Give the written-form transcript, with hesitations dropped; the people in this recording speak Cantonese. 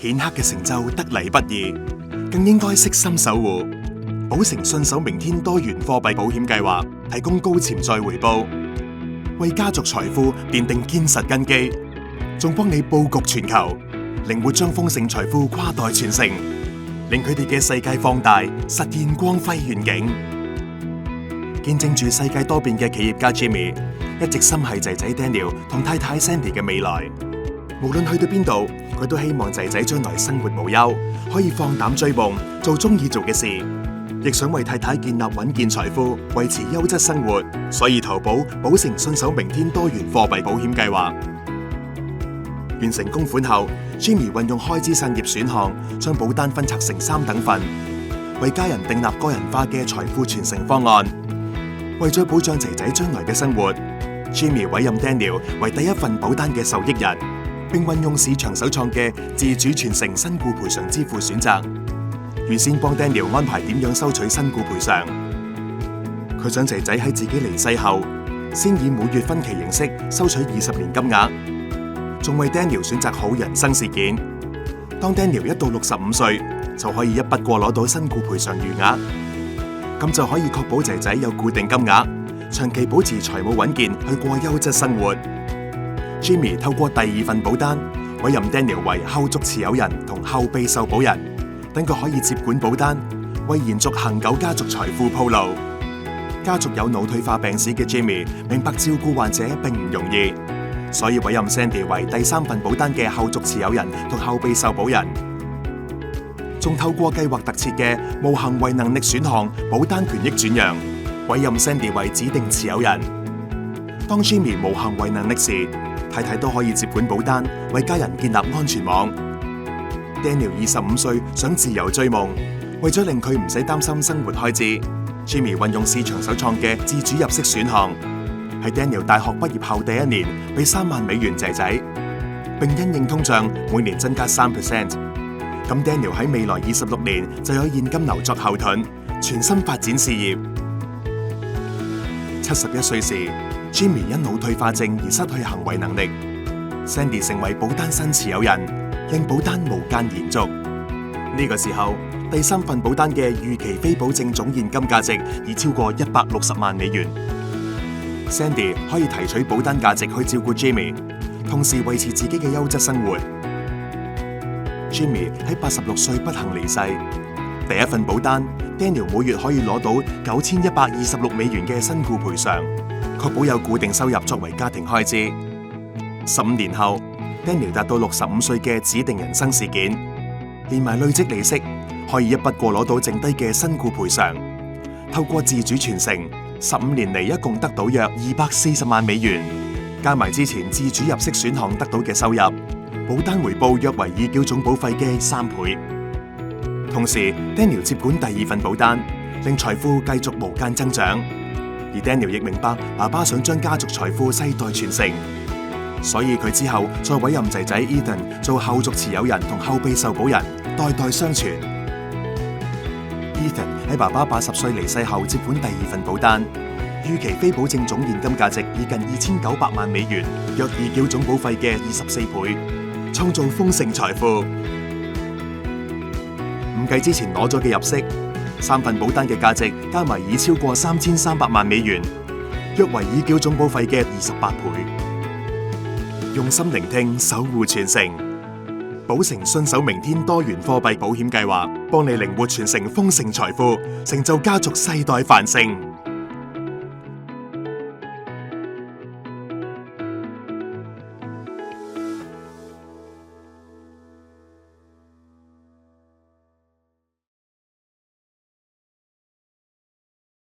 顯赫嘅成就得嚟不易，更應該悉心守護。寶城信守明天多元貨幣保險計劃提供高潛在回報，為家族財富奠定堅實根基，仲幫你佈局全球，靈活將豐盛財富跨代傳承，令佢哋嘅世界放大，實現光輝願景。見證住世界多變嘅企業家 Jimmy， 一直心繫仔仔 Daniel 同太太 Sandy 嘅未來。無論去到邊度，佢都希望仔仔將來生活無憂，可以放膽追夢，做中意做嘅事。亦想為太太建立穩健財富，維持優質生活，所以投保寶城信守明天多元貨幣保險計劃。完成供款後 ，Jimmy 運用開支散業選項，將保單分拆成3等份，為家人訂立個人化嘅財富傳承方案。為咗保障仔仔將來嘅生活 ，Jimmy 委任 Daniel 為第一份保單嘅受益人，並運用市場首創嘅自主傳承身故賠償支付選擇。預先幫 Daniel 安排點樣收取身故賠償。佢想仔仔喺自己離世後，先以每月分期形式收取20年金額，仲為 Daniel 選擇好人生事件。當 Daniel 一到65歲，就可以一筆過攞到身故賠償餘額，咁就可以確保仔仔有固定金額，長期保持財務穩健去過優質生活。Jimmy 透過第2份保單，委任 Daniel 為後續持有人同後備受保人。等佢可以接管保單，為延續恒久家族財富鋪路。家族有腦退化病史嘅 Jimmy 明白照顧患者並唔容易，所以委任 Sandy 為第3份保單嘅後續持有人同後備受保人。仲透過計劃特設嘅無行為能力選項保單權益轉讓，委任 Sandy 為指定持有人。當 Jimmy 無行為能力時，太太都可以接管保單，為家人建立安全網。Daniel 25歲，想自由追夢，為咗令佢唔使擔心生活開支 ，Jimmy 運用市場首創嘅自主入息選項，喺 Daniel 大學畢業後第1年俾3萬美元仔仔，並因應通脹每年增加3%。咁 Daniel 喺未來26年就有現金流作後盾，全心發展事業。71歲時 ，Jimmy 因腦退化症而失去行為能力 ，Sandy 成為保單新持有人。令保單無間延續。呢個時候，第3份保單嘅預期非保證總現金價值已超過160萬美元。Sandy 可以提取保單價值去照顧 Jimmy， 同時維持自己嘅優質生活。Jimmy 喺86歲不幸離世。第1份保單 ，Daniel 每月可以攞到9126美元嘅身故賠償，確保有固定收入作為家庭開支。15年後，Daniel 達到65歲嘅指定人生事件，連埋累積利息，可以一筆過攞到剩低嘅身故賠償。透過自主傳承，15年嚟一共得到約240萬美元，加埋之前自主入息選項得到嘅收入，保單回報約為已繳總保費嘅3倍。同時 ，Daniel 接管第2份保單，令財富繼續無間增長。而 Daniel 亦明白爸爸想將家族財富世代傳承。所以佢之後再委任仔仔 Ethan 做後續持有人同後備受保人，代代相傳。Ethan 喺爸爸80歲離世後接管第2份保單，預期非保證總現金價值已近2900萬美元，約已繳總保費嘅24倍，創造豐盛財富。唔計之前攞咗嘅入息，3份保單嘅價值加埋已超過3300萬美元，約為已繳總保費嘅28倍。用心聆聽，守護傳承，寶城信守明天多元貨幣保險計劃，幫你靈活傳承豐盛財富，成就家族世代繁盛。